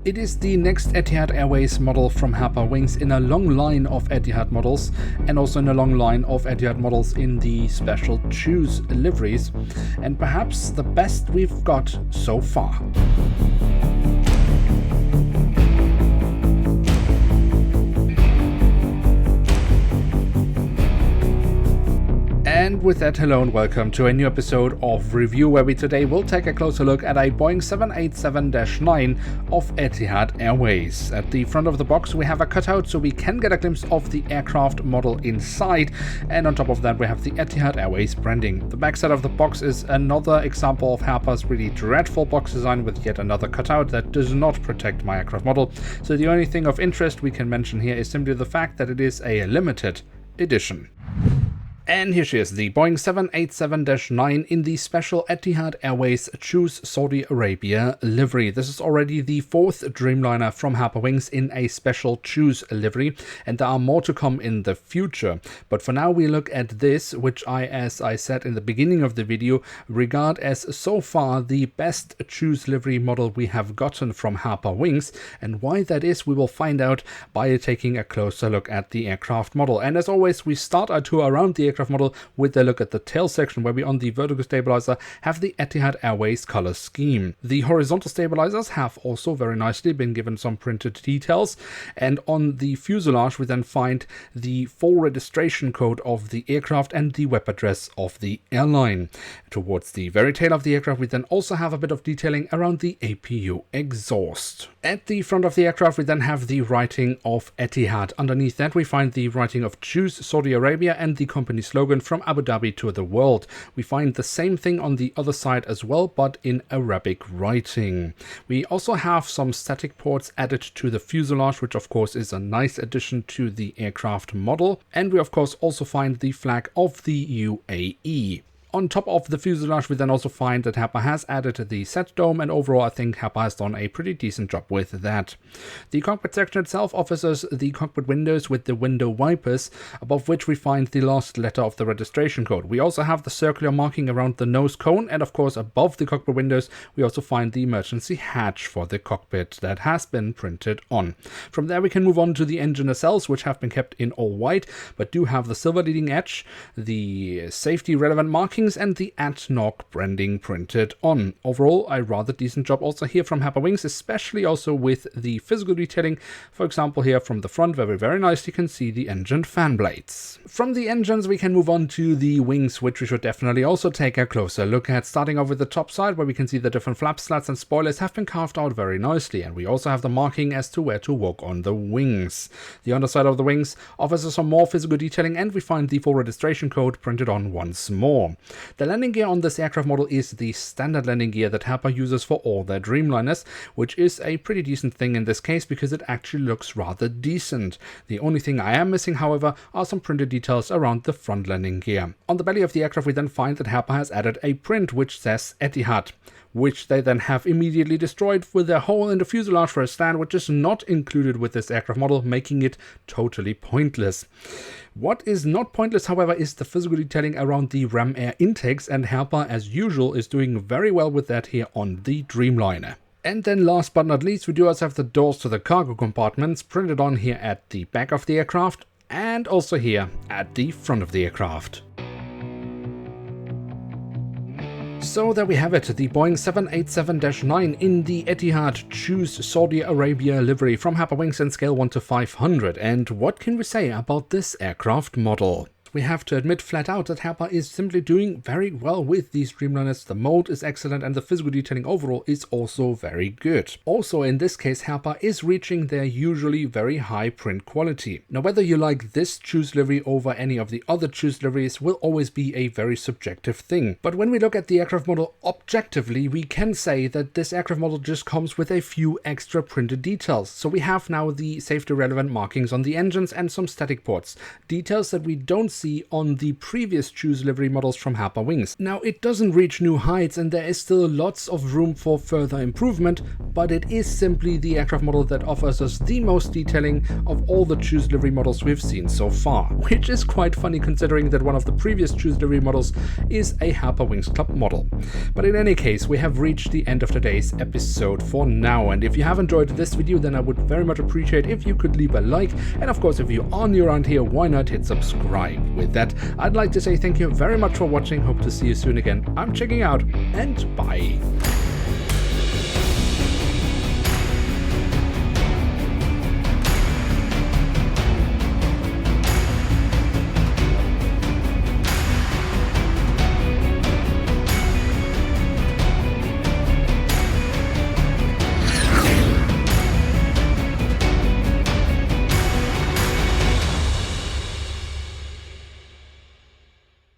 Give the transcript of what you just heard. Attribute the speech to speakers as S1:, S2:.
S1: It is the next Etihad Airways model from Herpa Wings in a long line of Etihad models, and also in a long line of Etihad models in the special choose liveries, and perhaps the best we've got so far. And with that, hello and welcome to a new episode of Review, where we today will take a closer look at a Boeing 787-9 of Etihad Airways. At the front of the box we have a cutout so we can get a glimpse of the aircraft model inside, and on top of that we have the Etihad Airways branding. The back side of the box is another example of Herpa's really dreadful box design with yet another cutout that does not protect my aircraft model, so the only thing of interest we can mention here is simply the fact that it is a limited edition. And here she is, the Boeing 787-9 in the special Etihad Airways Choose Saudi Arabia livery. This is already the fourth Dreamliner from Herpa Wings in a special Choose livery, and there are more to come in the future. But for now we look at this, which as I said in the beginning of the video, regard as so far the best Choose livery model we have gotten from Herpa Wings, and why that is we will find out by taking a closer look at the aircraft model. And as always, we start our tour around the aircraft model with a look at the tail section, where we on the vertical stabilizer have the Etihad Airways color scheme. The horizontal stabilizers have also very nicely been given some printed details, and on the fuselage we then find the full registration code of the aircraft and the web address of the airline. Towards the very tail of the aircraft we then also have a bit of detailing around the APU exhaust. At the front of the aircraft we then have the writing of Etihad. Underneath that we find the writing of Choose Saudi Arabia and the company slogan from Abu Dhabi to the world. We find the same thing on the other side as well, but in Arabic writing. We also have some static ports added to the fuselage, which of course is a nice addition to the aircraft model. And we of course also find the flag of the UAE. On top of the fuselage we then also find that Herpa has added the set dome, and overall I think Herpa has done a pretty decent job with that. The cockpit section itself offers us the cockpit windows with the window wipers, above which we find the last letter of the registration code. We also have the circular marking around the nose cone, and of course above the cockpit windows we also find the emergency hatch for the cockpit that has been printed on. From there we can move on to the engine nacelles, which have been kept in all white but do have the silver leading edge, the safety relevant markings and the ADNOC branding printed on. Overall, a rather decent job also here from Herpa Wings, especially also with the physical detailing. For example, here from the front, where we very nicely can see the engine fan blades. From the engines, we can move on to the wings, which we should definitely also take a closer look at. Starting off with the top side, where we can see the different flap slats and spoilers have been carved out very nicely, and we also have the marking as to where to walk on the wings. The underside of the wings offers us some more physical detailing, and we find the full registration code printed on once more. The landing gear on this aircraft model is the standard landing gear that Herpa uses for all their Dreamliners, which is a pretty decent thing in this case because it actually looks rather decent. The only thing I am missing, however, are some printed details around the front landing gear. On the belly of the aircraft we then find that Herpa has added a print which says Etihad, which they then have immediately destroyed with a hole in the fuselage for a stand, which is not included with this aircraft model, making it totally pointless. What is not pointless, however, is the physical detailing around the ram air intakes, and Herpa, as usual, is doing very well with that here on the Dreamliner. And then last but not least, we do also have the doors to the cargo compartments printed on here at the back of the aircraft, and also here at the front of the aircraft. So there we have it, the Boeing 787-9 in the Etihad Choose Saudi Arabia livery from Herpa Wings in scale 1 to 500. And what can we say about this aircraft model? We have to admit flat out that Herpa is simply doing very well with these Dreamliners. The mold is excellent and the physical detailing overall is also very good. Also in this case Herpa is reaching their usually very high print quality. Now whether you like this Choose livery over any of the other Choose liveries will always be a very subjective thing. But when we look at the aircraft model objectively, we can say that this aircraft model just comes with a few extra printed details. So we have now the safety relevant markings on the engines and some static ports. Details that we don't see see on the previous Choose livery models from Herpa Wings. Now, it doesn't reach new heights and there is still lots of room for further improvement, but it is simply the aircraft model that offers us the most detailing of all the Choose livery models we've seen so far, which is quite funny considering that one of the previous Choose livery models is a Herpa Wings Club model. But in any case, we have reached the end of today's episode for now, and if you have enjoyed this video, then I would very much appreciate if you could leave a like, and of course if you are new around here, why not hit subscribe. With that, I'd like to say thank you very much for watching, hope to see you soon again. I'm checking out, and bye.